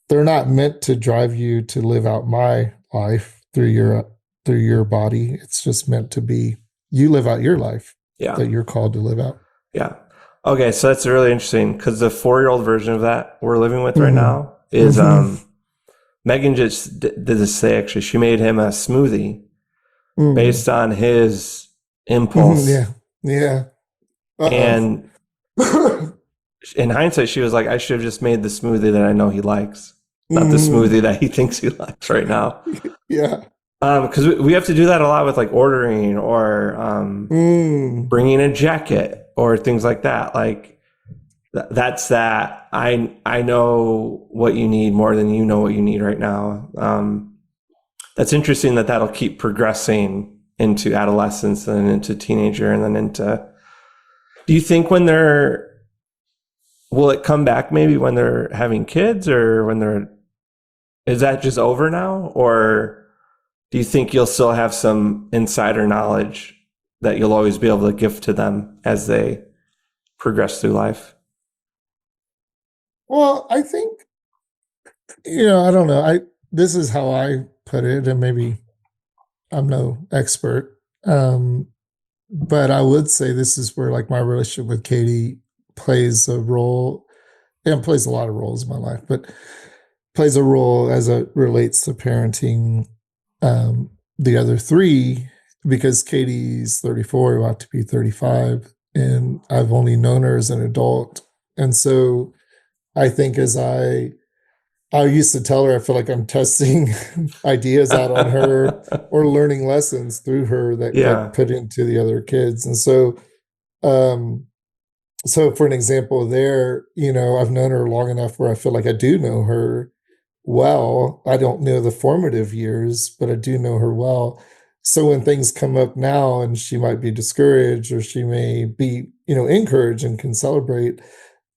they're not meant to drive you to live out my life through your body. It's just meant to be you live out your life Yeah. that you're called to live out. Yeah. Okay, so that's really interesting because the 4-year-old version of that we're living with right Mm-hmm. now is Mm-hmm. Megan just did this say, actually. She made him a smoothie Mm. based on his Mm-hmm. impulse. Yeah. Yeah. Uh And oh. in hindsight, she was like, I should have just made the smoothie that I know he likes, not the Mm. smoothie that he thinks he likes right now. Yeah. Because we have to do that a lot with like ordering or Mm. bringing a jacket or things like that. Like that's that. I know what you need more than you know what you need right now. That's interesting that that'll keep progressing into adolescence and into teenager and then into. Do you think will it come back maybe when they're having kids or is that just over now? Or do you think you'll still have some insider knowledge that you'll always be able to give to them as they progress through life? Well, I think, I don't know. This is how I put it, and maybe I'm no expert. But I would say this is where like my relationship with Katie plays a role, and plays a lot of roles in my life, but plays a role as it relates to parenting the other three, because Katie's 34, about to be 35, and I've only known her as an adult. And so I think I used to tell her I feel like I'm testing ideas out on her or learning lessons through her that Yeah. get put into the other kids. And um, so for an example there, I've known her long enough where I feel like I do know her. well. I don't know the formative years, but I do know her well. So when things come up now and she might be discouraged or she may be, encouraged and can celebrate,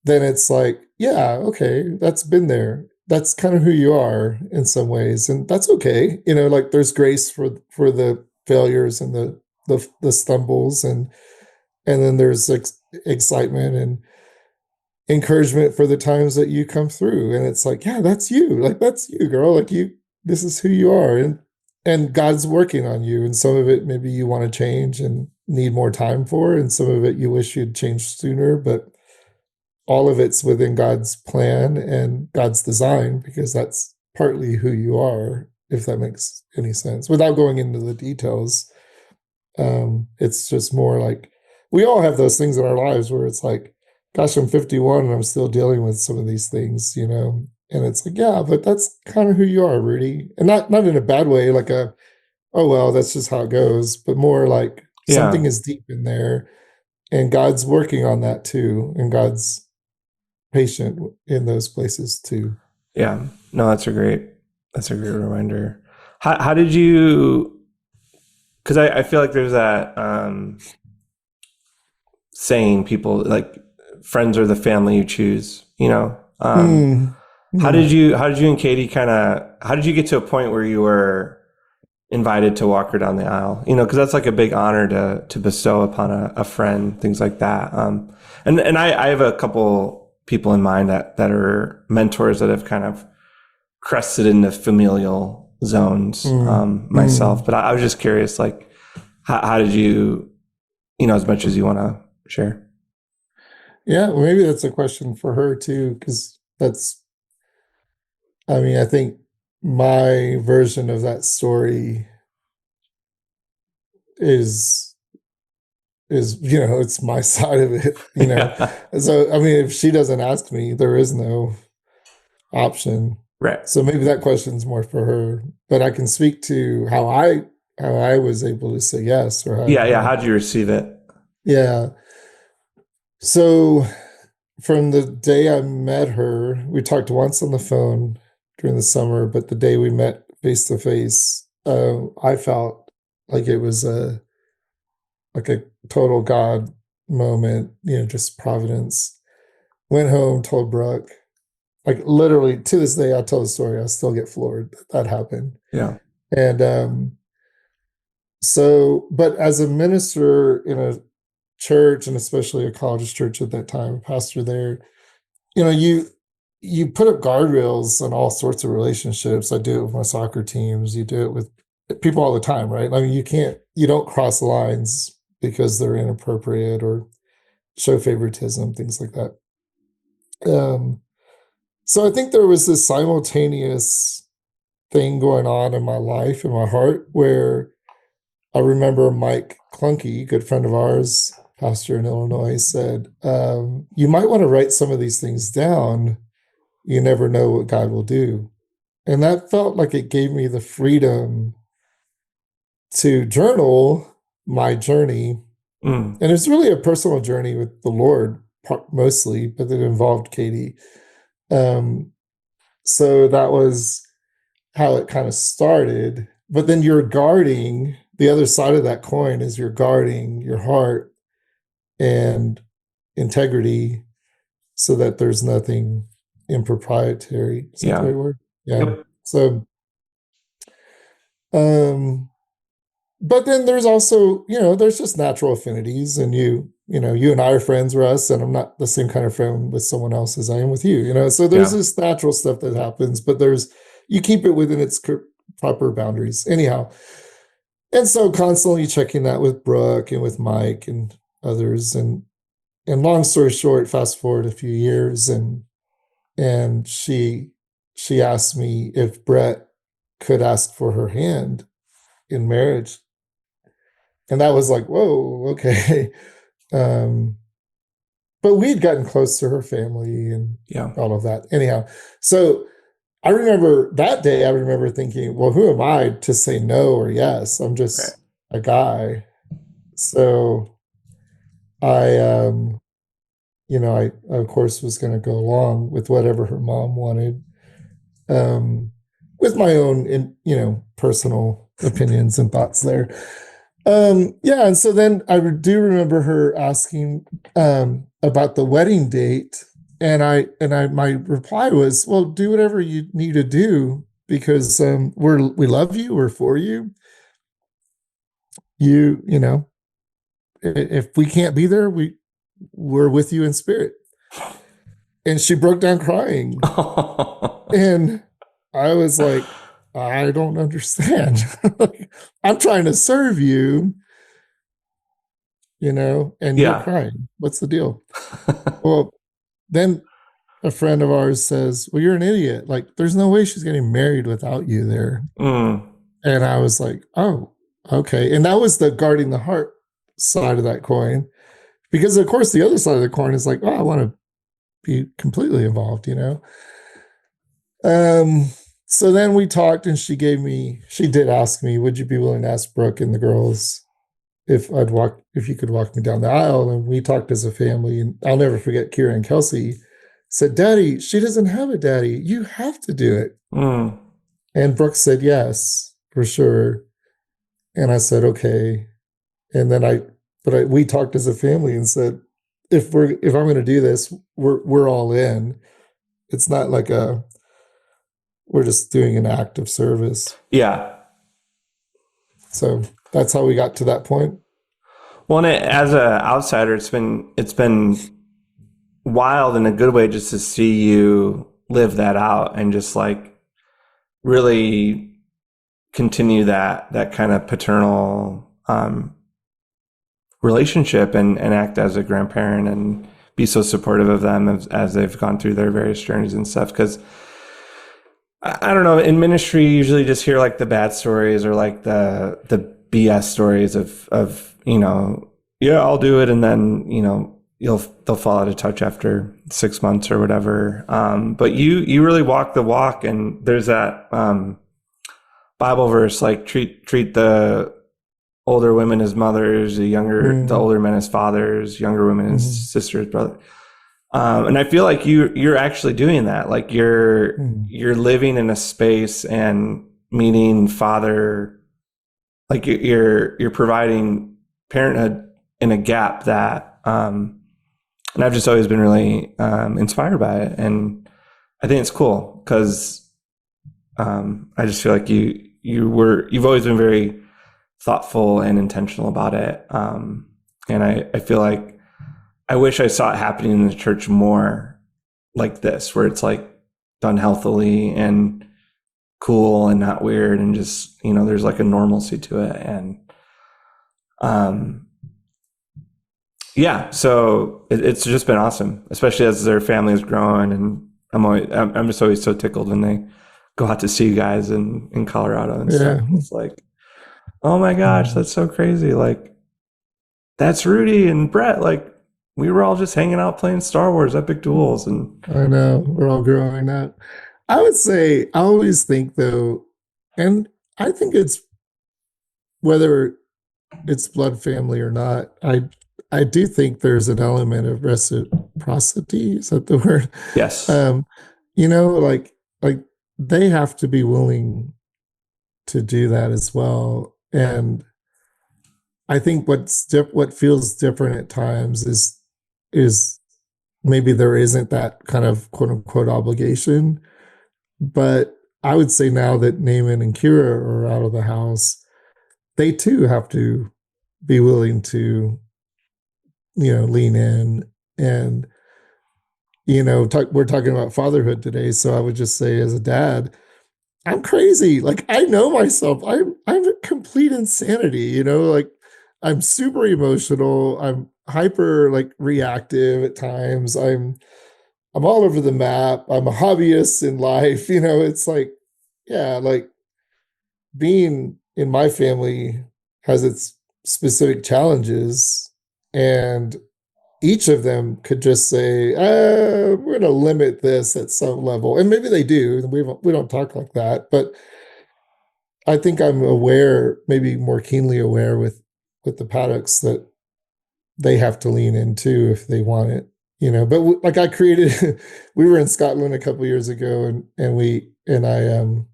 then it's like, yeah, okay, that's been there. That's kind of who you are in some ways, and that's okay. Like there's grace for the failures and the stumbles, and then there's excitement and encouragement for the times that you come through, and it's like, yeah, that's you. Like that's you, girl. Like you, this is who you are, and God's working on you. And some of it maybe you want to change and need more time for, and some of it you wish you'd changed sooner, but all of it's within God's plan and God's design because that's partly who you are, if that makes any sense. Without going into the details, it's just more like we all have those things in our lives where it's like, gosh, I'm 51 and I'm still dealing with some of these things, And it's like, yeah, but that's kind of who you are, Rudy, and not in a bad way, like oh well, that's just how it goes, but more like something Yeah. is deep in there, and God's working on that too, and God's patient in those places too. Yeah. No, that's a great reminder. How did you, because I feel like there's that saying people like friends are the family you choose, Mm, mm, how did you and Katie how did you get to a point where you were invited to walk her down the aisle? Because that's like a big honor to bestow upon a friend, things like that. And I have a couple people in mind that are mentors that have kind of crested into familial zones mm, myself. mm. But I was just curious, like, how did you, as much as you want to share? Yeah, well, maybe that's a question for her too, because I mean, I think my version of that story is it's my side of it. Yeah. So I mean, if she doesn't ask me, there is no option. Right. So maybe that question's more for her, but I can speak to how I was able to say yes, or Yeah. Yeah. How'd you receive it? yeah. So from the day I met her, we talked once on the phone during the summer, but the day we met face to face, I felt like it was a total God moment, just providence. Went home, told Brooke, like literally to this day, I tell the story, I still get floored that happened. Yeah. And but as a minister in a church, and especially a college church at that time, a pastor there, you know, you put up guardrails on all sorts of relationships. I do it with my soccer teams. You do it with people all the time, right? I mean, you don't cross lines because they're inappropriate or show favoritism, things like that. Um, so I think there was this simultaneous thing going on in my life, in my heart, where I remember Mike Clunky, good friend of ours, pastor in Illinois, said, you might want to write some of these things down. You never know what God will do. And that felt like it gave me the freedom to journal my journey. Mm. And it's really a personal journey with the Lord mostly, but it involved Katie. Um, so that was how it kind of started. But then you're guarding the other side of that coin is you're guarding your heart and integrity so that there's nothing improprietary. Is that the Yeah. right word? Yeah. Yep. So, um, but then there's also, there's just natural affinities, and you and I are friends, Russ, and I'm not the same kind of friend with someone else as I am with you. So there's Yeah. this natural stuff that happens, but you keep it within its proper boundaries. Anyhow, and so constantly checking that with Brooke and with Mike and others, and long story short, fast forward a few years, and she asked me if Brett could ask for her hand in marriage, and that was like, whoa, okay. um but we'd gotten close to her family and Yeah. all of that. Anyhow, so I remember that day, I remember thinking, well, who am I to say no or yes? I'm Right. just a guy. So I I of course was going to go along with whatever her mom wanted. with my own, personal opinions and thoughts there. Yeah, and so then I do remember her asking about the wedding date, and my reply was, "Well, do whatever you need to do because we love you, we're for you. You know, if we can't be there, we're with you in spirit." And she broke down crying, and I was like, "I don't understand. I'm trying to serve you, and you're Yeah. crying. What's the deal?" Well, then a friend of ours says, "Well, you're an idiot. Like, there's no way she's getting married without you there." Mm. And I was like, "Oh, okay." And that was the guarding the heart side of that coin. Because, of course, the other side of the coin is like, "Oh, I want to be completely involved." Um, so then we talked, and she did ask me, "Would you be willing to ask Brooke and the girls if you could walk me down the aisle?" And we talked as a family, and I'll never forget Kira and Kelsey said, "Daddy, she doesn't have a daddy. You have to do it." Mm. And Brooke said, "Yes, for sure." And I said, "Okay." And then we talked as a family and said, if I'm going to do this, we're all in. It's not like we're just doing an act of service. Yeah. So that's how we got to that point. Well, and as an outsider, it's been wild in a good way just to see you live that out and just like really continue that kind of paternal relationship and act as a grandparent and be so supportive of them as they've gone through their various journeys and stuff. Because I don't know, in ministry, you usually just hear like the bad stories or like the BS stories of yeah, I'll do it, and then they'll fall out of touch after 6 months or whatever. But you really walk the walk, and there's that Bible verse like treat the older women as mothers, the older men as fathers, younger women as sisters, brother. And I feel like you're actually doing that. Like you're living in a space and meeting father, like you're providing parenthood in a gap that, and I've just always been really inspired by it, and I think it's cool because I just feel like you've always been very thoughtful and intentional about it, and I feel like I wish I saw it happening in the church more like this, where it's like done healthily and cool and not weird, and just there's like a normalcy to it, and um, yeah. So it's just been awesome, especially as their family is growing, and I'm just always so tickled when they go out to see you guys in Colorado and stuff. It's like, oh my gosh, that's so crazy! Like that's Rudy and Brett, like. We were all just hanging out playing Star Wars Epic Duels, and I know we're all growing up. I would say I always think though, and I think it's whether it's blood family or not. I do think there's an element of reciprocity. Is that the word? yes, Like they have to be willing to do that as well. And I think what feels different at times is maybe there isn't that kind of quote unquote obligation. But I would say now that Naaman and Kira are out of the house, they too have to be willing to, lean in and, we're talking about fatherhood today. So I would just say as a dad, I'm crazy. Like I know myself. I'm a complete insanity, like I'm super emotional. I'm hyper like reactive at times. I'm all over the map. I'm a hobbyist in life. It's like, yeah, like being in my family has its specific challenges, and each of them could just say, we're going to limit this at some level. And maybe they do. We don't talk like that. But I think I'm aware, maybe more keenly aware with the Paddocks that they have to lean into if they want it. But like I created, we were in Scotland a couple years ago, and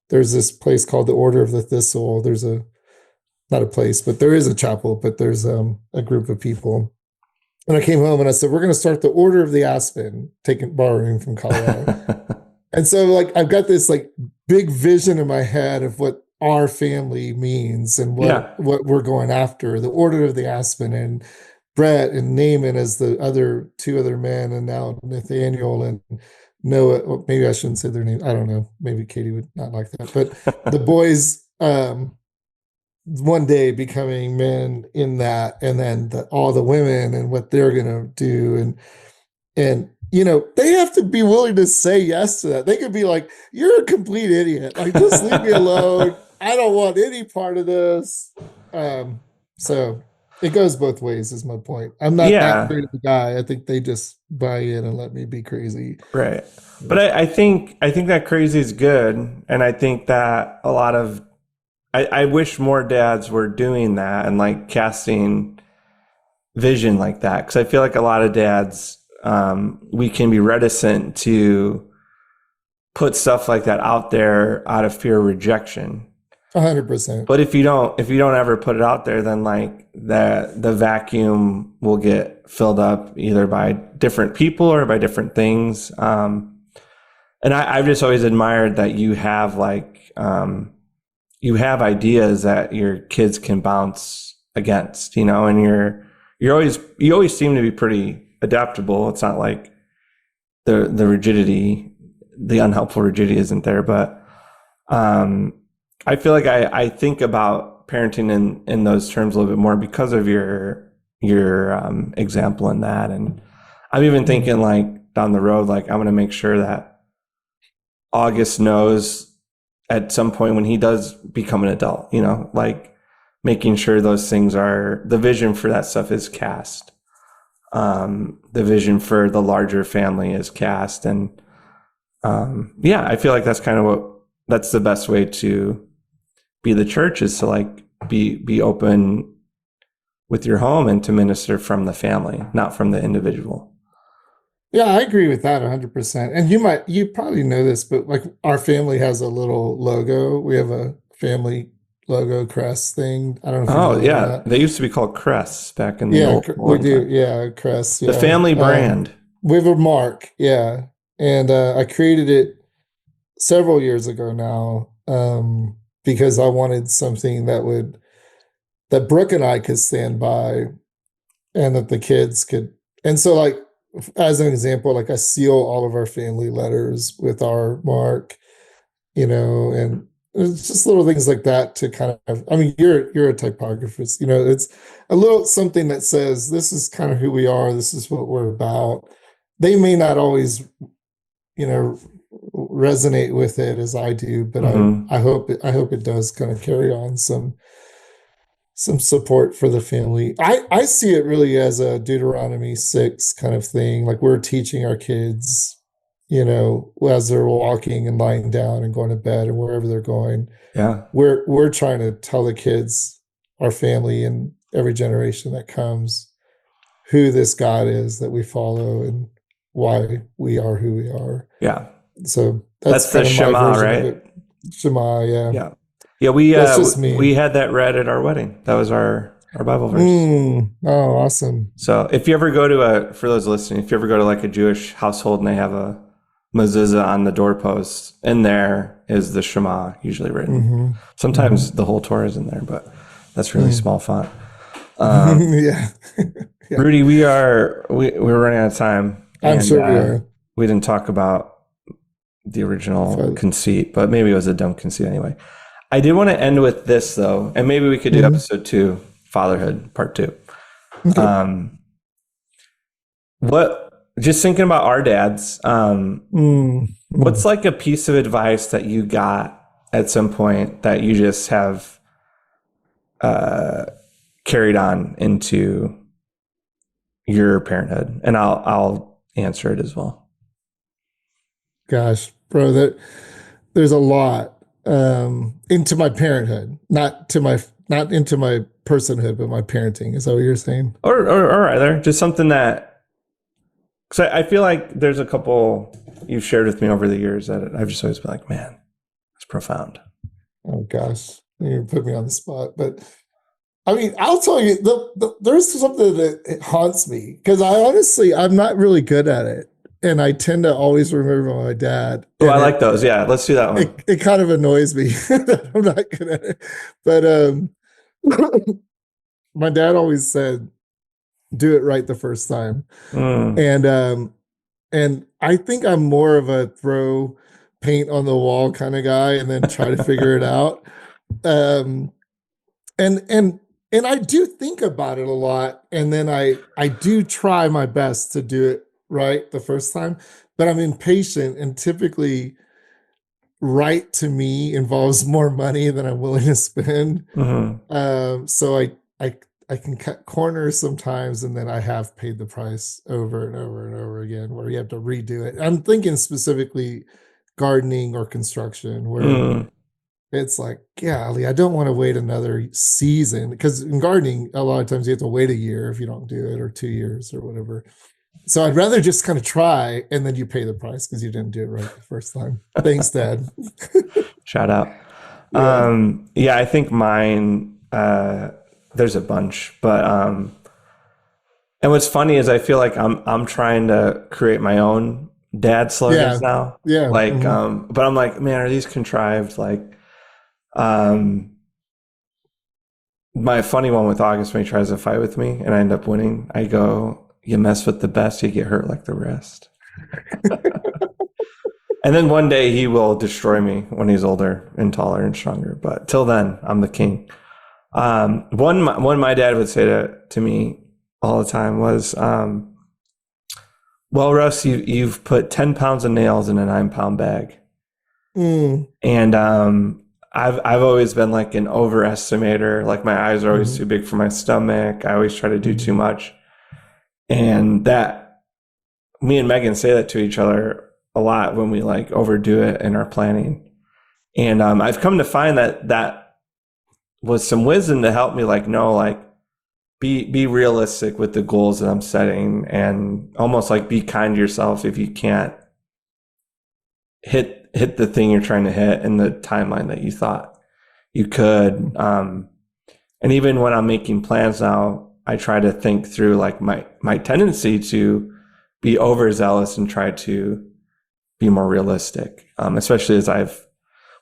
there's this place called the Order of the Thistle. There's a not a place, but there is a chapel, but there's a group of people. And I came home and I said, we're going to start the Order of the Aspen, borrowing from Colorado. And so like I've got this like big vision in my head of what our family means and Yeah. what we're going after. The Order of the Aspen, and Brett and Naaman as the other two other men, and now Nathaniel and Noah. Well, maybe I shouldn't say their name. I don't know. Maybe Katie would not like that. But the boys one day becoming men in that, and then all the women and what they're gonna do, and they have to be willing to say yes to that. They could be like, "You're a complete idiot. Like, just leave me alone. I don't want any part of this." So it goes both ways, is my point. I'm not that Yeah. great of a guy. I think they just buy in and let me be crazy. Right. But I think that crazy is good, and I think that a lot of I wish more dads were doing that and like casting vision like that, because I feel like a lot of dads, we can be reticent to put stuff like that out there out of fear of rejection. 100%. But if you don't ever put it out there, then like the vacuum will get filled up either by different people or by different things. And I've just always admired that you have you have ideas that your kids can bounce against, and you always seem to be pretty adaptable. It's not like the rigidity, the unhelpful rigidity isn't there, but I feel like I think about parenting in those terms a little bit more because of your example in that. And I'm even thinking like down the road, like I'm going to make sure that August knows at some point when he does become an adult, like making sure those things are, the vision for that stuff is cast. The vision for the larger family is cast. And yeah, I feel like that's the best way to be the church, is to like be open with your home and to minister from the family, not from the individual. Yeah, I agree with that 100%. And you probably know this, but like our family has a little logo. We have a family logo crest thing. I don't know if you Oh know yeah, that. they used to be called crests back in the Yeah, we olden do. time. Yeah, crest. The Yeah. family brand. We have a mark. Yeah. And I created it several years ago now, because I wanted something that Brooke and I could stand by, and that the kids could. And so, like, as an example, like I seal all of our family letters with our mark, and it's just little things like that to kind of. I mean, you're a typographist, it's a little something that says this is kind of who we are. This is what we're about. They may not always, you know, resonate with it as I do, but Mm-hmm. I hope it does kind of carry on some support for the family. I see it really as a Deuteronomy 6 kind of thing. Like we're teaching our kids, as they're walking and lying down and going to bed and wherever they're going. Yeah. We're trying to tell the kids, our family and every generation that comes, who this God is that we follow and why we are who we are. Yeah. So that's That's the kind of my Shema, version of right? it. Shema, yeah. Yeah. Yeah, we That's just me. we had that read at our wedding. That was our Bible verse. Oh, awesome. So if you ever go to for those listening, if you ever go to like a Jewish household and they have a mezuzah on the doorpost, in there is the Shema usually written. Mm-hmm. Sometimes the whole Torah is in there, but that's really small font. Yeah. Yeah. Rudy, we're running out of time, I'm and sure we are. we didn't talk about the original conceit, but maybe it was a dumb conceit anyway. I did want to end with this though, and maybe we could do episode 2, Fatherhood, part 2. Okay. Just thinking about our dads, what's like a piece of advice that you got at some point that you just have carried on into your parenthood? And I'll answer it as well. Gosh, bro, there's a lot into my parenthood, not into my personhood, but my parenting. Is that what you're saying? Or either just something that Because I feel like there's a couple you've shared with me over the years that I've just always been like, man, it's profound. Oh gosh, you put me on the spot. But I mean, I'll tell you, there's something that it haunts me because I'm not really good at it, and I tend to always remember my dad, Oh, I and like those. Yeah, let's do that one. it kind of annoys me that I'm not good at it. But my dad always said, "Do it right the first time," Mm. and I think I'm more of a throw paint on the wall kind of guy, and then try to figure it out. Um, and and and I do think about it a lot, and then I do try my best to do it right the first time, but I'm impatient, and typically right to me involves more money than I'm willing to spend. Mm-hmm. So I I can cut corners sometimes, and then I have paid the price over and over and over again where you have to redo it. I'm thinking specifically gardening or construction where Mm. it's like, golly, I don't want to wait another season because in gardening, a lot of times you have to wait a year if you don't do it or 2 years or whatever. So I'd rather just kind of try and then you pay the price because you didn't do it right the first time. Thanks, Dad. Shout out. Yeah. Yeah, I think mine, there's a bunch, but and what's funny is I feel like I'm trying to create my own dad slogans Yeah. now. Yeah. Like, Mm-hmm. but I'm like, man, are these contrived? Like, um, my funny one with August when he tries to fight with me and I end up winning, I go, you mess with the best, you get hurt like the rest. And then one day he will destroy me when he's older and taller and stronger. But till then, I'm the king. One my dad would say to me all the time was, well, Russ, you've put 10 pounds of nails in a 9 pound bag. Mm, And I've always been like an overestimator. Like my eyes are always mm-hmm. too big for my stomach. I always try to do too Mm-hmm. much. And that me and Megan say that to each other a lot when we like overdo it in our planning. And I've come to find that that was some wisdom to help me like know like be realistic with the goals that I'm setting and almost like be kind to yourself if you can't hit the thing you're trying to hit in the timeline that you thought you could. And even when I'm making plans now, I try to think through like my tendency to be overzealous and try to be more realistic. Especially as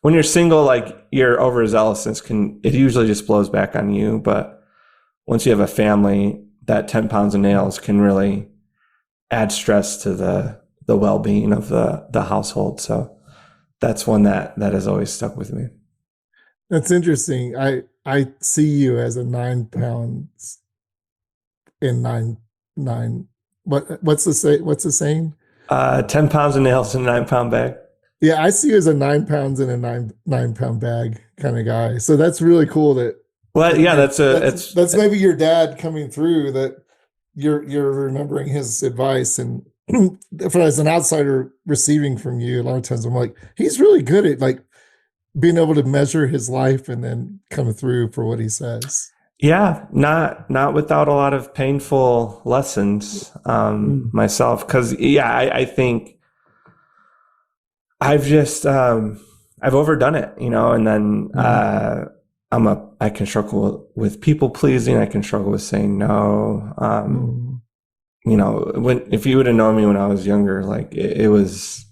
when you're single, like your overzealousness it usually just blows back on you. But once you have a family, that 10 pounds of nails can really add stress to the well-being of the household. So that's one that has always stuck with me. That's interesting. I see you as a 9 pounds in nine. What's the say? What's the saying? 10 pounds of nails in a 9 pound bag. Yeah, I see you as a 9 pounds in a nine pound bag kind of guy. So that's really cool that Well, yeah, it's that's maybe your dad coming through that you're remembering his advice and for as an outsider receiving from you, a lot of times I'm like, he's really good at like being able to measure his life and then come through for what he says. yeah, not without a lot of painful lessons Mm, myself. Because yeah, I think I've just I've overdone it, and then mm, I can struggle with people pleasing. I can struggle with saying no. mm, If you would have known me when I was younger, like it was,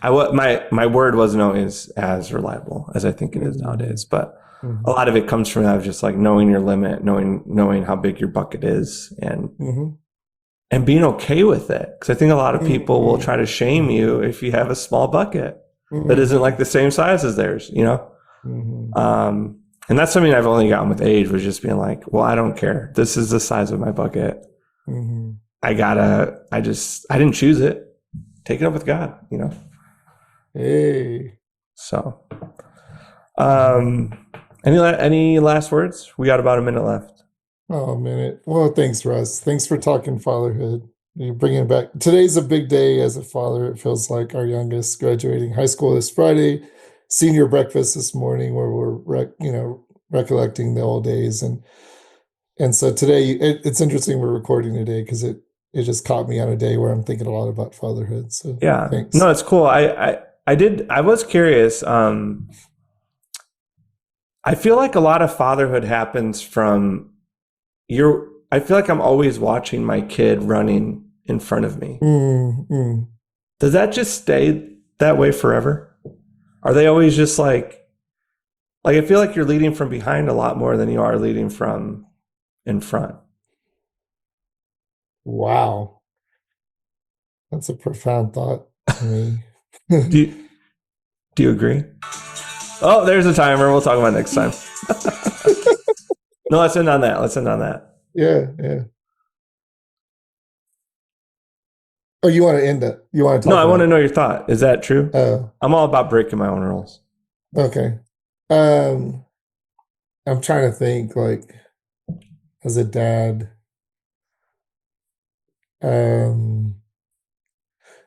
my word wasn't always as reliable as I think it is mm, nowadays. But a mm, lot of it comes from that of just like knowing your limit, knowing how big your bucket is, mm, and being okay with it. Because I think a lot of people will mm, try to shame you if you have a small bucket that isn't like mm, the same size as theirs. mm, And that's something I've only gotten with age, was just being like, well, I don't care. This is the size of my bucket. mm. I didn't choose it. Take it up with God. Hey. So, um, any last words? We got about a minute left. Oh, minute. Well, thanks, Russ. Thanks for talking fatherhood. You're bringing it back. Today's a big day as a father. It feels like our youngest graduating high school this Friday, senior breakfast this morning, where we're recollecting the old days, and so today it's interesting we're recording today because it just caught me on a day where I'm thinking a lot about fatherhood. So Yeah. thanks. No, it's cool. I was curious. I feel like a lot of fatherhood happens from I feel like I'm always watching my kid running in front of me. Mm, mm. Does that just stay that way forever? Are they always just like I feel like you're leading from behind a lot more than you are leading from in front. Wow. That's a profound thought to me. Do you, do you agree? Oh, there's a timer. We'll talk about it next time. No, let's end on that. Let's end on that. Yeah, yeah. Oh, you want to end it? You want to No, talk I want about to it? know your thought. Is that true? Oh, I'm all about breaking my own rules. okay. Um, I'm trying to think like as a dad. Um,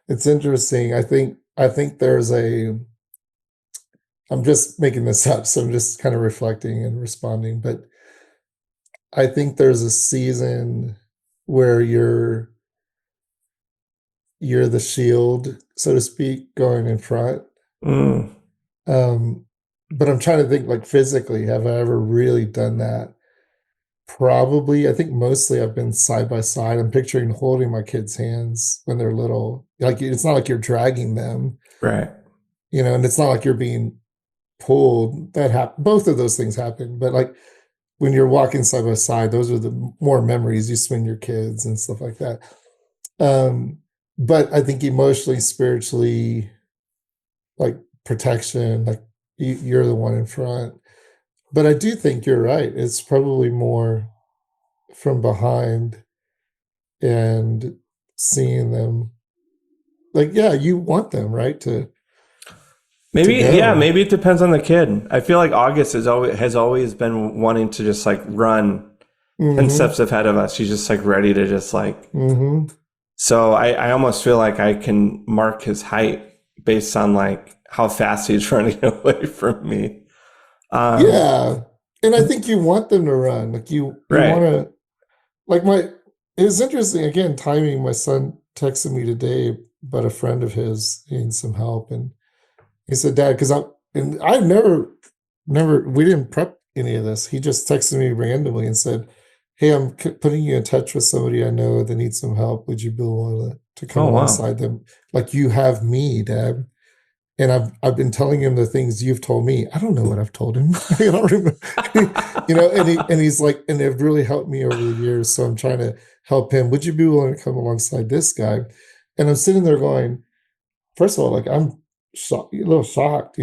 it's interesting. I think there's a I'm just making this up, so I'm just kind of reflecting and responding, but I think there's a season where you're the shield, so to speak, going in front. Mm, Um, but I'm trying to think like physically, have I ever really done that? Probably. I think mostly I've been side by side. I'm picturing holding my kids' hands when they're little. Like it's not like you're dragging them, right. and it's not like you're being pulled. Both of those things happen. But like when you're walking side by side, those are the more memories. You swing your kids and stuff like that. Um, but I think emotionally, spiritually, like protection, like you're the one in front. But I do think you're right. It's probably more from behind and seeing them. Like, yeah, you want them, right? To Maybe, yeah, go. maybe it depends on the kid. I feel like August has always been wanting to just like run 10 Mm-hmm. steps ahead of us. She's just like ready to just like, Mm-hmm. so I almost feel like I can mark his height based on like how fast he's running away from me. Um, Yeah. And I think you want them to run. Like you want right. to like my it's interesting again, timing. My son texted me today about a friend of his needing some help, and he said, Dad, because I've never, we didn't prep any of this. He just texted me randomly and said, Hey, I'm putting you in touch with somebody I know that needs some help. Would you be willing to come Oh, wow. alongside them? Like you have me, Dad. And I've been telling him the things you've told me. I don't know what I've told him. I don't remember. And he's like, and they've really helped me over the years. So I'm trying to help him. Would you be willing to come alongside this guy? And I'm sitting there going, first of all, like I'm a little shocked,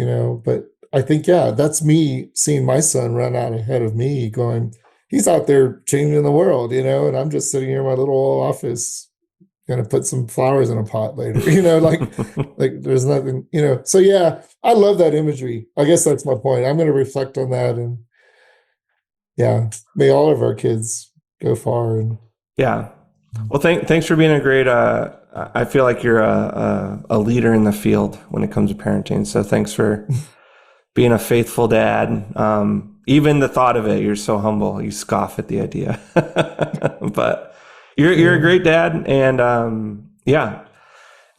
but I think, yeah, that's me seeing my son run out ahead of me, going, he's out there changing the world, and I'm just sitting here in my little office, gonna put some flowers in a pot later, like there's nothing, So yeah, I love that imagery. I guess that's my point. I'm gonna reflect on that, and yeah, may all of our kids go far. And Yeah. Well, thanks for being a great. I feel like you're a leader in the field when it comes to parenting. So thanks for being a faithful dad. Even the thought of it, you're so humble. You scoff at the idea, but you're a yeah. great dad. And yeah,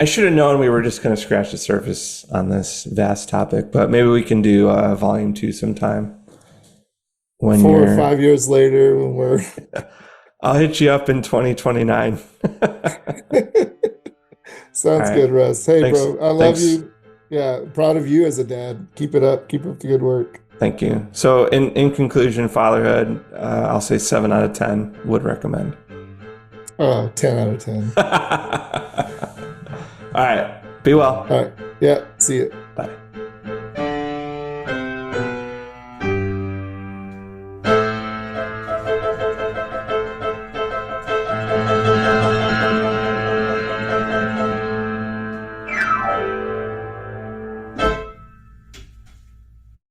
I should have known we were just going to scratch the surface on this vast topic. But maybe we can do volume 2 sometime when 4 or 5 years later, when we're I'll hit you up in 2029. All sounds right. good, Russ. Hey, Thanks. bro, I love Thanks. you. Yeah, proud of you as a dad. Keep it up. Keep up the good work. Thank you. So, in conclusion, fatherhood, I'll say 7 out of 10 would recommend. Oh, 10 out of 10. All right. Be well. All right. Yeah. See you.